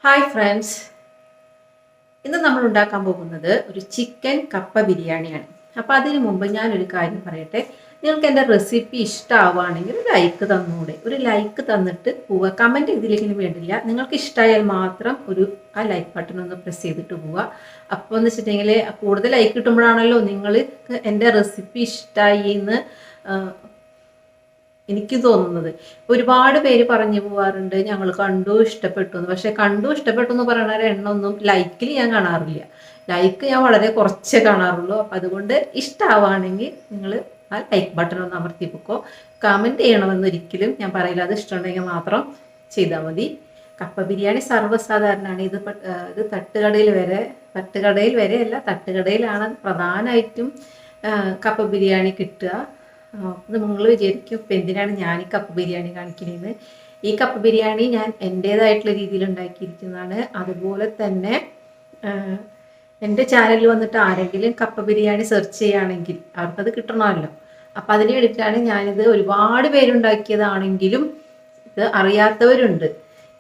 Hi friends, ഇന്ന് നമ്മൾ ഉണ്ടാക്കാൻ പോകുന്നത് ഒരു ചിക്കൻ കപ്പ ബിരിയാണിയാണ്. അപ്പോൾ അതിനു മുമ്പ് ഞാനൊരു കാര്യം പറയട്ടെ. നിങ്ങൾക്ക് എൻ്റെ റെസിപ്പി ഇഷ്ടമാവുകയാണെങ്കിൽ ലൈക്ക് തന്നൂടെ. ഒരു ലൈക്ക് തന്നിട്ട് പോവുക. കമൻറ്റ് ഇതിലേക്കിന് വേണ്ടില്ല, നിങ്ങൾക്ക് ഇഷ്ടമായാൽ മാത്രം ആ ലൈക്ക് ബട്ടൺ ഒന്ന് പ്രസ് ചെയ്തിട്ട് പോവുക. അപ്പോൾ എന്ന് വെച്ചിട്ടുണ്ടെങ്കിൽ കൂടുതൽ ലൈക്ക് കിട്ടുമ്പോഴാണല്ലോ നിങ്ങൾ എൻ്റെ റെസിപ്പി ഇഷ്ടമായി എന്ന് എനിക്ക് തോന്നുന്നത്. ഒരുപാട് പേര് പറഞ്ഞു പോവാറുണ്ട് ഞങ്ങൾ കണ്ടു ഇഷ്ടപ്പെട്ടു എന്ന്. പക്ഷെ കണ്ടു ഇഷ്ടപ്പെട്ടു എന്ന് പറയുന്ന എണ്ണൊന്നും ലൈക്കിൽ ഞാൻ കാണാറില്ല. ലൈക്ക് ഞാൻ വളരെ കുറച്ചേ കാണാറുള്ളൂ. അപ്പം അതുകൊണ്ട് ഇഷ്ടമാവുകയാണെങ്കിൽ നിങ്ങൾ ആ ലൈക്ക് ബട്ടൺ ഒന്ന് അമർത്തി വെക്കോ. കമൻറ്റ് ചെയ്യണമെന്ന് ഒരിക്കലും ഞാൻ പറയില്ല. അത് ഇഷ്ടമുണ്ടെങ്കിൽ മാത്രം ചെയ്താൽ മതി. കപ്പ ബിരിയാണി സർവ്വസാധാരണമാണ്. ഇത് തട്ടുകടയിൽ വരെ അല്ല, തട്ടുകടയിലാണ് പ്രധാനമായിട്ടും കപ്പ ബിരിയാണി കിട്ടുക. അത് നിങ്ങൾ വിചാരിക്കും ഇപ്പം എന്തിനാണ് ഞാൻ ഈ കപ്പ ബിരിയാണി കാണിക്കുന്നതെന്ന്. ഈ കപ്പ ബിരിയാണി ഞാൻ എൻ്റേതായിട്ടുള്ള രീതിയിൽ ഉണ്ടാക്കിയിരിക്കുന്നതാണ്. അതുപോലെ തന്നെ എൻ്റെ ചാനലിൽ വന്നിട്ട് ആരെങ്കിലും കപ്പ ബിരിയാണി സെർച്ച് ചെയ്യുകയാണെങ്കിൽ അവർക്കത് കിട്ടണമല്ലോ. അപ്പം അതിന് വേണ്ടിയിട്ടാണ് ഞാനിത്. ഒരുപാട് പേരുണ്ടാക്കിയതാണെങ്കിലും ഇത് അറിയാത്തവരുണ്ട്,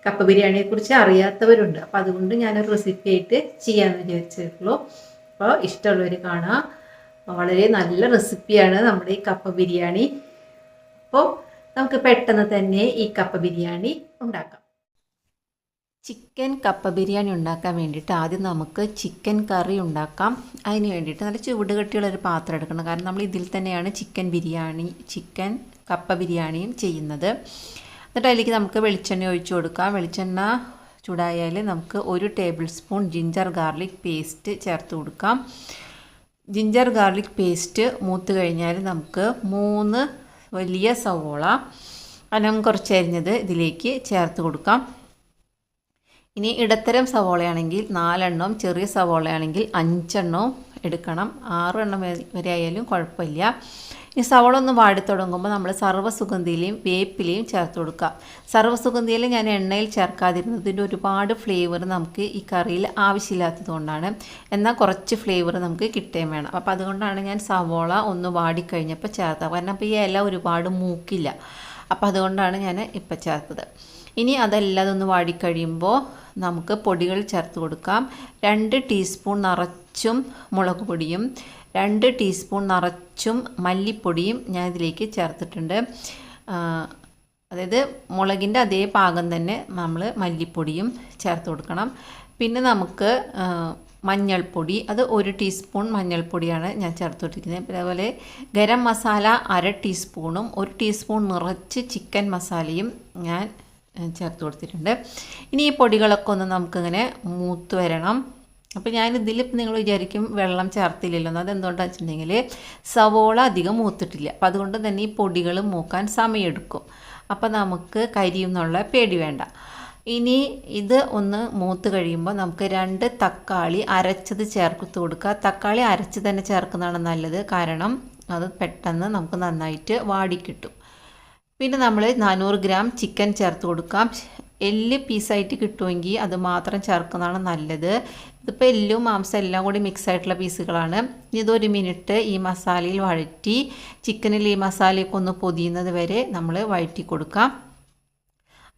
കപ്പ ബിരിയാണിയെക്കുറിച്ച് അറിയാത്തവരുണ്ട്. അപ്പം അതുകൊണ്ട് ഞാനൊരു റെസിപ്പി ആയിട്ട് ചെയ്യാമെന്ന് വിചാരിച്ചിട്ടുള്ളൂ. അപ്പോൾ ഇഷ്ടമുള്ളവർ കാണാം. വളരെ നല്ല റെസിപ്പിയാണ് നമ്മുടെ ഈ കപ്പ ബിരിയാണി. അപ്പോൾ നമുക്ക് പെട്ടെന്ന് തന്നെ ഈ കപ്പ ബിരിയാണി ഉണ്ടാക്കാം. ചിക്കൻ കപ്പ ബിരിയാണി ഉണ്ടാക്കാൻ വേണ്ടിയിട്ട് ആദ്യം നമുക്ക് ചിക്കൻ കറി ഉണ്ടാക്കാം. അതിന് വേണ്ടിയിട്ട് നല്ല ചുവടുകട്ടിയുള്ളൊരു പാത്രം എടുക്കണം. കാരണം നമ്മൾ ഇതിൽ തന്നെയാണ് ചിക്കൻ കപ്പ ബിരിയാണിയും ചെയ്യുന്നത്. എന്നിട്ട് അതിലേക്ക് നമുക്ക് വെളിച്ചെണ്ണ ഒഴിച്ചു കൊടുക്കാം. വെളിച്ചെണ്ണ ചൂടായാൽ നമുക്ക് 1 table spoon ginger garlic paste ചേർത്ത് കൊടുക്കാം. ജിഞ്ചർ ഗാർലിക് പേസ്റ്റ് മൂത്ത് കഴിഞ്ഞാൽ നമുക്ക് 3 വലിയ സവോള അനം കുറച്ചരിഞ്ഞത് ഇതിലേക്ക് ചേർത്ത് കൊടുക്കാം. ഇനി ഇടത്തരം സവോളയാണെങ്കിൽ 4 എണ്ണം, ചെറിയ സവോളയാണെങ്കിൽ 5 എണ്ണവും എടുക്കണം. 6 എണ്ണം വരെ ആയാലും കുഴപ്പമില്ല. ഈ സവോള ഒന്ന് വാടി തുടങ്ങുമ്പോൾ നമ്മൾ സർവ്വസുഗന്ധിയിലയും വേപ്പിലയും ചേർത്ത് കൊടുക്കുക. സർവ്വസുഗന്ധിയിലും ഞാൻ എണ്ണയിൽ ചേർക്കാതിരുന്നതിൻ്റെ ഒരുപാട് ഫ്ലേവർ നമുക്ക് ഈ കറിയിൽ ആവശ്യമില്ലാത്തതുകൊണ്ടാണ്. എന്നാൽ കുറച്ച് ഫ്ലേവർ നമുക്ക് കിട്ടുകയും വേണം. അപ്പോൾ അതുകൊണ്ടാണ് ഞാൻ സവോള ഒന്ന് വാടിക്കഴിഞ്ഞപ്പോൾ ചേർത്തത്. കാരണം അപ്പോൾ ഈ ഇല ഒരുപാട് മൂക്കില്ല. അപ്പോൾ അതുകൊണ്ടാണ് ഞാൻ ഇപ്പം ചേർത്തത്. ഇനി അതെല്ലാം ഒന്ന് വാടിക്കഴിയുമ്പോൾ നമുക്ക് പൊടികൾ ചേർത്ത് കൊടുക്കാം. 2 ടീസ്പൂൺ നിറച്ചും മുളക് പൊടിയും 2 ടീസ്പൂൺ നിറച്ചും മല്ലിപ്പൊടിയും ഞാൻ ഇതിലേക്ക് ചേർത്തിട്ടുണ്ട്. അതായത് മുളകിൻ്റെ അതേ പാകം തന്നെ നമ്മൾ മല്ലിപ്പൊടിയും ചേർത്ത് കൊടുക്കണം. പിന്നെ നമുക്ക് മഞ്ഞൾപ്പൊടി, അത് 1 ടീസ്പൂൺ മഞ്ഞൾപ്പൊടിയാണ് ഞാൻ ചേർത്ത് കൊടുത്തിരിക്കുന്നത്. അതേപോലെ ഗരം മസാല 1/2 ടീസ്പൂണും 1 ടീസ്പൂൺ നിറച്ച് ചിക്കൻ മസാലയും ഞാൻ ചേർത്ത് കൊടുത്തിട്ടുണ്ട്. ഇനി ഈ പൊടികളൊക്കെ ഒന്ന് നമുക്കിങ്ങനെ മൂത്ത് വരണം. അപ്പോൾ ഞാനിതിൽ നിങ്ങൾ വിചാരിക്കും വെള്ളം ചേർത്തില്ലല്ലോ എന്ന്. അതെന്തുകൊണ്ടാണെന്ന് വെച്ചിട്ടുണ്ടെങ്കിൽ സവോള അധികം മൂത്തിട്ടില്ല. അപ്പോൾ അതുകൊണ്ട് തന്നെ ഈ പൊടികൾ മൂക്കാൻ സമയമെടുക്കും. അപ്പോൾ നമുക്ക് കരിയുന്നുള്ള പേടി വേണ്ട. ഇനി ഇത് ഒന്ന് മൂത്ത് കഴിയുമ്പോൾ നമുക്ക് 2 തക്കാളി അരച്ചത് ചേർത്ത് കൊടുക്കുക. തക്കാളി അരച്ച് തന്നെ ചേർക്കുന്നതാണ് നല്ലത്. കാരണം അത് പെട്ടെന്ന് നമുക്ക് നന്നായിട്ട് വാടിക്കിട്ടും. പിന്നെ നമ്മൾ 400 ഗ്രാം ചിക്കൻ ചേർത്ത് കൊടുക്കാം. എല്ല് പീസായിട്ട് കിട്ടുമെങ്കിൽ അത് മാത്രം ചേർക്കുന്നതാണ് നല്ലത്. ഇതിപ്പോൾ എല്ലും മാംസം എല്ലാം കൂടി മിക്സ് ആയിട്ടുള്ള പീസുകളാണ്. ഇതൊരു മിനിറ്റ് ഈ മസാലയിൽ വഴറ്റി ചിക്കനിൽ ഈ മസാലയൊക്കെ ഒന്ന് പൊതിയുന്നത് വരെ നമ്മൾ വഴറ്റി കൊടുക്കാം.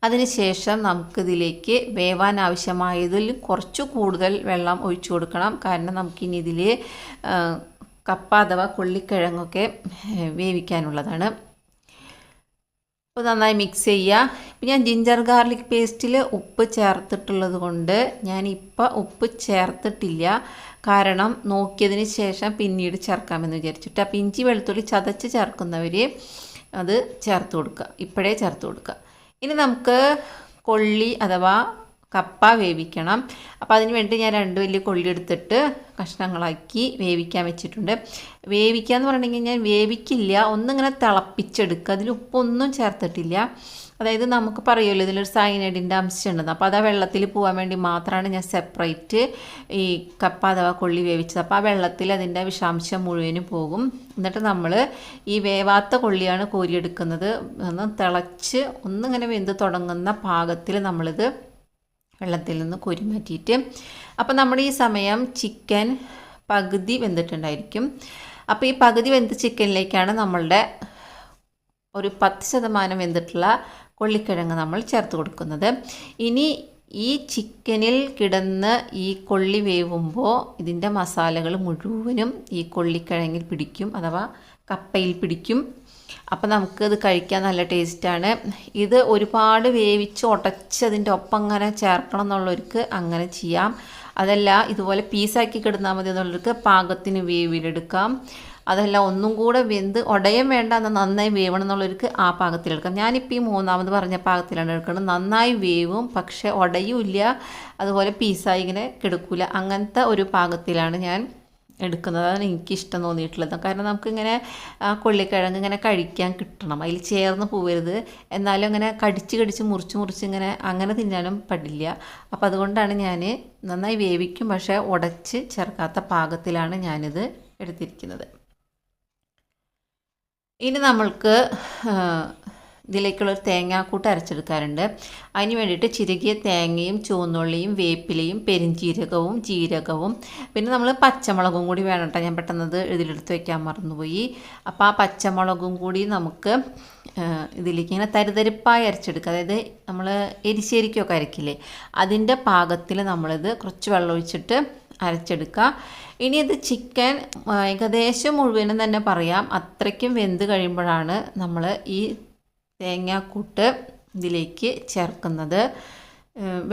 അതിനുശേഷം നമുക്കിതിലേക്ക് വേവാൻ ആവശ്യമായതിൽ കുറച്ച് കൂടുതൽ വെള്ളം ഒഴിച്ചു കൊടുക്കണം. കാരണം നമുക്കിനി ഇതിൽ കപ്പ അഥവാ കൊള്ളിക്കിഴങ്ങൊക്കെ വേവിക്കാനുള്ളതാണ്. അപ്പോൾ നന്നായി മിക്സ് ചെയ്യുക. ഇപ്പം ഞാൻ ജിഞ്ചർ ഗാർലിക് പേസ്റ്റിൽ ഉപ്പ് ചേർത്തിട്ടുള്ളത് കൊണ്ട് ഞാനിപ്പോൾ ഉപ്പ് ചേർത്തിട്ടില്ല. കാരണം നോക്കിയതിന് ശേഷം പിന്നീട് ചേർക്കാമെന്ന് വിചാരിച്ചിട്ട്. അപ്പോൾ ഇഞ്ചി വെളുത്തുള്ളി ചതച്ച് ചേർക്കുന്നവർ അത് ചേർത്ത് കൊടുക്കുക, ഇപ്പോഴേ ചേർത്ത് കൊടുക്കുക. ഇനി നമുക്ക് കൊള്ളി അഥവാ കപ്പ വേവിക്കണം. അപ്പോൾ അതിന് വേണ്ടി ഞാൻ 2 വലിയ കൊള്ളി എടുത്തിട്ട് കഷ്ണങ്ങളാക്കി വേവിക്കാൻ വെച്ചിട്ടുണ്ട്. വേവിക്കുക എന്ന് പറഞ്ഞിട്ടുണ്ടെങ്കിൽ ഞാൻ വേവിക്കില്ല, ഒന്നിങ്ങനെ തിളപ്പിച്ചെടുക്കുക. അതിൽ ഉപ്പൊന്നും ചേർത്തിട്ടില്ല. അതായത് നമുക്ക് പറയുമല്ലോ ഇതിലൊരു സയനൈഡിൻ്റെ അംശം ഉണ്ടെന്ന്. അപ്പോൾ അത് ആ വെള്ളത്തിൽ പോകാൻ വേണ്ടി മാത്രമാണ് ഞാൻ സെപ്പറേറ്റ് ഈ കപ്പ അഥവാ കൊള്ളി വേവിച്ചത്. അപ്പോൾ ആ വെള്ളത്തിൽ അതിൻ്റെ വിഷാംശം മുഴുവനും പോകും. എന്നിട്ട് നമ്മൾ ഈ വേവാത്ത കൊള്ളിയാണ് കോരിയെടുക്കുന്നത്. ഒന്ന് തിളച്ച് ഒന്നിങ്ങനെ വെന്ത് തുടങ്ങുന്ന പാകത്തിൽ നമ്മളിത് വെള്ളത്തിൽ നിന്ന് കോരി മാറ്റിയിട്ട്. അപ്പോൾ നമ്മുടെ ഈ സമയം ചിക്കൻ പകുതി വെന്തിട്ടുണ്ടായിരിക്കും. അപ്പോൾ ഈ പകുതി വെന്ത ചിക്കനിലേക്കാണ് നമ്മളുടെ ഒരു 10% വെന്തിട്ടുള്ള കൊള്ളിക്കിഴങ്ങ് നമ്മൾ ചേർത്ത് കൊടുക്കുന്നത്. ഇനി ഈ ചിക്കനിൽ കിടന്ന് ഈ കൊള്ളി വേവുമ്പോൾ ഇതിൻ്റെ മസാലകൾ മുഴുവനും ഈ കൊള്ളിക്കിഴങ്ങിൽ പിടിക്കും, അഥവാ കപ്പയിൽ പിടിക്കും. അപ്പം നമുക്കത് കഴിക്കാൻ നല്ല ടേസ്റ്റാണ്. ഇത് ഒരുപാട് വേവിച്ച് ഉടച്ച് അതിൻ്റെ ഒപ്പം അങ്ങനെ ചേർക്കണം എന്നുള്ളവർക്ക് അങ്ങനെ ചെയ്യാം. അതല്ല ഇതുപോലെ പീസാക്കി കിടന്നാൽ മതി എന്നുള്ളവർക്ക് പാകത്തിന് വേവിലെടുക്കാം. അതല്ല ഒന്നും കൂടെ വെന്ത് ഉടയം വേണ്ട, എന്നാൽ നന്നായി വേവണം എന്നുള്ളവർക്ക് ആ പാകത്തിലെടുക്കാം. ഞാനിപ്പോൾ ഈ മൂന്നാമത് പറഞ്ഞ പാകത്തിലാണ് എടുക്കുന്നത്. നന്നായി വേവും പക്ഷേ ഉടയുമില്ല, അതുപോലെ പീസായി ഇങ്ങനെ കിടക്കില്ല. അങ്ങനത്തെ ഒരു പാകത്തിലാണ് ഞാൻ എടുക്കുന്നത്. അതാണ് എനിക്കിഷ്ടം തോന്നിയിട്ടുള്ളത്. കാരണം നമുക്കിങ്ങനെ കൊള്ളിക്കിഴങ്ങ് ഇങ്ങനെ കഴിക്കാൻ കിട്ടണം, അതിൽ ചേർന്ന് പോവരുത്. എന്നാലും ഇങ്ങനെ കടിച്ച് മുറിച്ച് ഇങ്ങനെ അങ്ങനെ തിന്നാനും പാടില്ല. അപ്പോൾ അതുകൊണ്ടാണ് ഞാൻ നന്നായി വേവിക്കും പക്ഷേ ഉടച്ച് ചേർക്കാത്ത പാകത്തിലാണ് ഞാനിത് എടുത്തിരിക്കുന്നത്. ഇനി നമ്മൾക്ക് ഇതിലേക്കുള്ളൊരു തേങ്ങാക്കൂട്ട് അരച്ചെടുക്കാറുണ്ട്. അതിന് വേണ്ടിയിട്ട് ചിരകിയ തേങ്ങയും ചുവന്നുള്ളിയും വേപ്പിലയും പെരിഞ്ചീരകവും ജീരകവും പിന്നെ നമ്മൾ പച്ചമുളകും കൂടി വേണം കേട്ടോ. ഞാൻ പെട്ടെന്നത് ഇതിലെടുത്ത് വയ്ക്കാൻ മറന്നുപോയി. അപ്പോൾ ആ പച്ചമുളകും കൂടി നമുക്ക് ഇതിലേക്ക് ഇങ്ങനെ തരിതരിപ്പായി അരച്ചെടുക്കുക. അതായത് നമ്മൾ എരിശ്ശേരിക്കൊക്കെ അരക്കില്ലേ, അതിൻ്റെ പാകത്തിൽ നമ്മളിത് കുറച്ച് വെള്ളം ഒഴിച്ചിട്ട് അരച്ചെടുക്കുക. ഇനി ഇത് ചിക്കൻ ഏകദേശം മുഴുവനും തന്നെ പറയാം, അത്രയ്ക്കും വെന്ത് കഴിയുമ്പോഴാണ് നമ്മൾ ഈ തേങ്ങാക്കൂട്ട് ഇതിലേക്ക് ചേർക്കുന്നത്.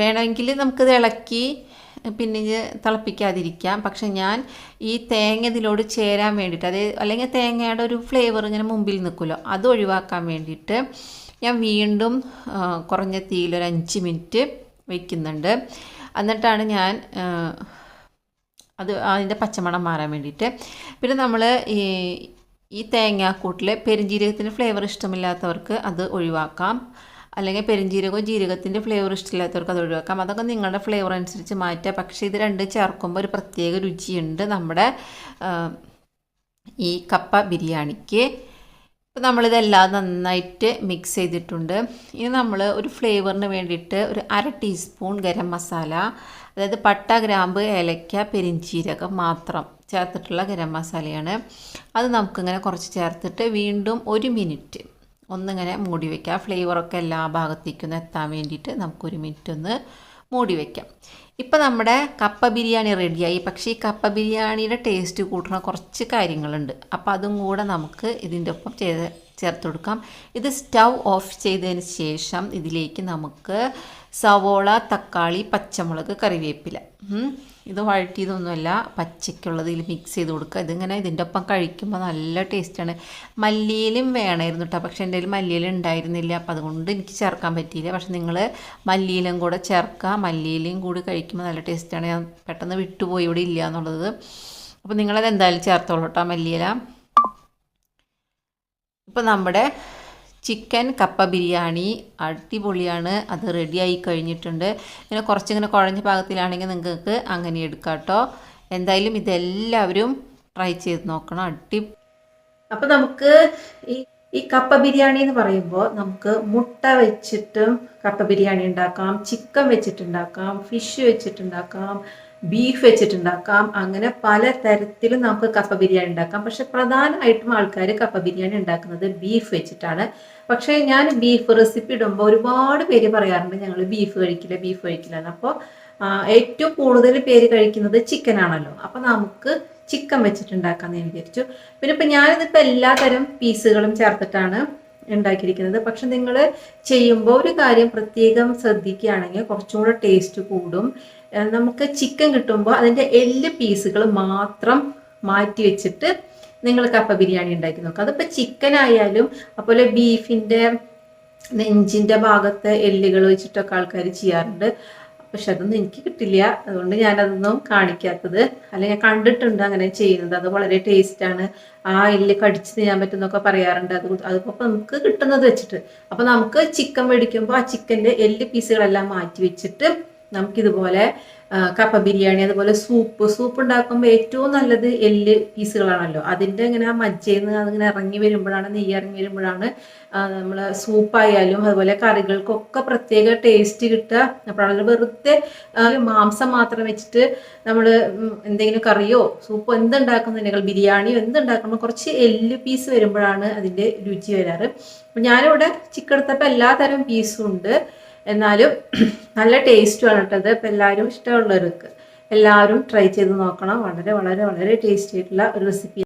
വേണമെങ്കിൽ നമുക്കിത് ഇളക്കി പിന്നെ തിളപ്പിക്കാതിരിക്കാം. പക്ഷെ ഞാൻ ഈ തേങ്ങ ഇതിലോട് ചേരാൻ വേണ്ടിയിട്ട്, അല്ലെങ്കിൽ തേങ്ങയുടെ ഒരു ഫ്ലേവർ ഇങ്ങനെ മുമ്പിൽ നിൽക്കുമല്ലോ, അത് ഒഴിവാക്കാൻ വേണ്ടിയിട്ട് ഞാൻ വീണ്ടും കുറഞ്ഞ തീയിൽ ഒരു 5 മിനിറ്റ് വയ്ക്കുന്നുണ്ട്. എന്നിട്ടാണ് ഞാൻ അതിൻ്റെ പച്ചമണം മാറാൻ വേണ്ടിയിട്ട്. പിന്നെ നമ്മൾ ഈ തേങ്ങാക്കൂട്ടിൽ പെരുംജീരകത്തിൻ്റെ ഫ്ലേവർ ഇഷ്ടമില്ലാത്തവർക്ക് അത് ഒഴിവാക്കാം, അല്ലെങ്കിൽ പെരുംജീരകവും ജീരകത്തിൻ്റെ ഫ്ലേവർ ഇഷ്ടമില്ലാത്തവർക്ക് അത് ഒഴിവാക്കാം. അതൊക്കെ നിങ്ങളുടെ ഫ്ലേവർ അനുസരിച്ച് മാറ്റുക. പക്ഷേ ഇത് രണ്ടും ചേർക്കുമ്പോൾ ഒരു പ്രത്യേക രുചിയുണ്ട് നമ്മുടെ ഈ കപ്പ ബിരിയാണിക്ക്. ഇപ്പോൾ നമ്മളിതെല്ലാം നന്നായിട്ട് മിക്സ് ചെയ്തിട്ടുണ്ട്. ഇനി നമ്മൾ ഒരു ഫ്ലേവറിന് വേണ്ടിയിട്ട് ഒരു 1/2 ടീസ്പൂൺ ഗരം മസാല, അതായത് പട്ട, ഗ്രാമ്പ്, ഏലക്ക, പെരിഞ്ചീരകം മാത്രം ചേർത്തിട്ടുള്ള ഗരം മസാലയാണ്. അത് നമുക്കിങ്ങനെ കുറച്ച് ചേർത്തിട്ട് വീണ്ടും 1 മിനിറ്റ് ഒന്നിങ്ങനെ മൂടി വയ്ക്കാം. ഫ്ലേവറൊക്കെ എല്ലാ ഭാഗത്തേക്കൊന്ന് എത്താൻ വേണ്ടിയിട്ട് നമുക്ക് 1 മിനിറ്റ് ഒന്ന് മൂടി വയ്ക്കാം. ഇപ്പോൾ നമ്മുടെ കപ്പ ബിരിയാണി റെഡിയായി. പക്ഷേ ഈ കപ്പ ബിരിയാണിയുടെ ടേസ്റ്റ് കൂട്ടുന്ന കുറച്ച് കാര്യങ്ങളുണ്ട്. അപ്പോൾ അതും കൂടെ നമുക്ക് ഇതിൻ്റെ ഒപ്പം ചേർത്ത് കൊടുക്കാം. ഇത് സ്റ്റൗ ഓഫ് ചെയ്തതിന് ശേഷം ഇതിലേക്ക് നമുക്ക് സവോള, തക്കാളി, പച്ചമുളക്, കറിവേപ്പില, ഇത് വഴറ്റിയതൊന്നുമല്ല, പച്ചയ്ക്കുള്ളത് ഇതിൽ മിക്സ് ചെയ്ത് കൊടുക്കുക. ഇതിങ്ങനെ ഇതിൻ്റെ ഒപ്പം കഴിക്കുമ്പോൾ നല്ല ടേസ്റ്റാണ്. മല്ലിയിലും വേണമായിരുന്നു കേട്ടോ, പക്ഷേ എൻ്റെ കയ്യിൽ മല്ലിയില ഉണ്ടായിരുന്നില്ല, അപ്പോൾ അതുകൊണ്ട് എനിക്ക് ചേർക്കാൻ പറ്റിയില്ല. പക്ഷെ നിങ്ങൾ മല്ലിയിലും കൂടെ ചേർക്കുക. മല്ലിയിലയും കൂടി കഴിക്കുമ്പോൾ നല്ല ടേസ്റ്റാണ്. ഞാൻ പെട്ടെന്ന് വിട്ടുപോയി ഇവിടെ ഇല്ല എന്നുള്ളത്. അപ്പോൾ നിങ്ങളത് എന്തായാലും ചേർത്തോളൂ കേട്ടോ മല്ലിയില. ഇപ്പോൾ നമ്മുടെ ചിക്കൻ കപ്പ ബിരിയാണി അടിപൊളിയാണ്. അത് റെഡിയായി കഴിഞ്ഞിട്ടുണ്ട്. ഇങ്ങനെ കുറച്ചിങ്ങനെ കുഴഞ്ഞ പാകത്തിലാണെങ്കിൽ നിങ്ങൾക്ക് അങ്ങനെ എടുക്കാം കേട്ടോ. എന്തായാലും ഇതെല്ലാവരും ട്രൈ ചെയ്ത് നോക്കണം. അപ്പോൾ നമുക്ക് ഈ കപ്പ ബിരിയാണി എന്ന് പറയുമ്പോൾ നമുക്ക് മുട്ട വെച്ചിട്ടും കപ്പ ബിരിയാണി ഉണ്ടാക്കാം, ചിക്കൻ വെച്ചിട്ടുണ്ടാക്കാം, ഫിഷ് വെച്ചിട്ടുണ്ടാക്കാം, ബീഫ് വെച്ചിട്ടുണ്ടാക്കാം. അങ്ങനെ പല തരത്തിലും നമുക്ക് കപ്പ ബിരിയാണി ഉണ്ടാക്കാം. പക്ഷെ പ്രധാനമായിട്ടും ആൾക്കാർ കപ്പ ബിരിയാണി ഉണ്ടാക്കുന്നത് ബീഫ് വെച്ചിട്ടാണ്. പക്ഷേ ഞാൻ ബീഫ് റെസിപ്പി ഇടുമ്പോൾ ഒരുപാട് പേര് പറയാറുണ്ട് ഞങ്ങൾ ബീഫ് കഴിക്കില്ല എന്ന്. അപ്പോൾ ഏറ്റവും കൂടുതൽ പേര് കഴിക്കുന്നത് ചിക്കൻ ആണല്ലോ. അപ്പോൾ നമുക്ക് ചിക്കൻ വെച്ചിട്ടുണ്ടാക്കാമെന്ന് ഞാൻ വിചാരിച്ചു. പിന്നെ ഇപ്പം ഞാനിതിപ്പോൾ എല്ലാ തരം പീസുകളും ചേർത്തിട്ടാണ് ഉണ്ടാക്കിയിരിക്കുന്നത്. പക്ഷെ നിങ്ങൾ ചെയ്യുമ്പോൾ ഒരു കാര്യം പ്രത്യേകം ശ്രദ്ധിക്കുകയാണെങ്കിൽ കുറച്ചും കൂടെ ടേസ്റ്റ് കൂടും. നമുക്ക് ചിക്കൻ കിട്ടുമ്പോൾ അതിൻ്റെ എല്ല് പീസുകൾ മാത്രം മാറ്റി വെച്ചിട്ട് നിങ്ങൾ കപ്പ ബിരിയാണി ഉണ്ടാക്കി നോക്കുക. അതിപ്പോൾ ചിക്കൻ ആയാലും അതുപോലെ ബീഫിൻ്റെ നെഞ്ചിൻ്റെ ഭാഗത്ത് എല്ലുകൾ വെച്ചിട്ടൊക്കെ ആൾക്കാർ ചെയ്യാറുണ്ട്. പക്ഷെ അതൊന്നും എനിക്ക് കിട്ടില്ല, അതുകൊണ്ട് ഞാനതൊന്നും കാണിക്കാത്തത്. അല്ലെങ്കിൽ ഞാൻ കണ്ടിട്ടുണ്ട് അങ്ങനെ ചെയ്യുന്നത്. അത് വളരെ ടേസ്റ്റാണ്, ആ എല്ല് കടിച്ച് തിന്നാൻ പറ്റുന്നൊക്കെ പറയാറുണ്ട്. അതിപ്പോൾ നമുക്ക് കിട്ടുന്നത് വെച്ചിട്ട്. അപ്പോൾ നമുക്ക് ചിക്കൻ മേടിക്കുമ്പോൾ ആ ചിക്കൻ്റെ എല്ല് പീസുകളെല്ലാം മാറ്റി വെച്ചിട്ട് നമുക്കിതുപോലെ കപ്പ ബിരിയാണി, അതുപോലെ സൂപ്പ് ഉണ്ടാക്കുമ്പോൾ ഏറ്റവും നല്ലത് എല്ല് പീസുകളാണല്ലോ. അതിൻ്റെ ഇങ്ങനെ മജ്ജയിൽ നിന്ന് അതിങ്ങനെ ഇറങ്ങി വരുമ്പോഴാണ്, നെയ്യ് ഇറങ്ങി വരുമ്പോഴാണ് നമ്മൾ സൂപ്പായാലും അതുപോലെ കറികൾക്കൊക്കെ പ്രത്യേക ടേസ്റ്റ് കിട്ടുക. അപ്പോഴാണ് വെറുതെ മാംസം മാത്രം വെച്ചിട്ട് നമ്മൾ എന്തെങ്കിലും കറിയോ സൂപ്പോ എന്തുണ്ടാക്കുന്നുണ്ടെങ്കിൽ ബിരിയാണിയോ എന്തുണ്ടാക്കുമ്പോൾ കുറച്ച് എല്ല് പീസ് വരുമ്പോഴാണ് അതിൻ്റെ രുചി വരാറ്. അപ്പം ഞാനിവിടെ ചിക്കൻ എടുത്തപ്പോൾ എല്ലാ തരം പീസും ഉണ്ട്. എന്നാലും നല്ല ടേസ്റ്റുമാണ് കേട്ടത്. അപ്പോൾ എല്ലാവരും ഇഷ്ടമുള്ളവർക്ക് എല്ലാവരും ട്രൈ ചെയ്ത് നോക്കണം. വളരെ വളരെ വളരെ ടേസ്റ്റി ആയിട്ടുള്ള ഒരു റെസിപ്പി.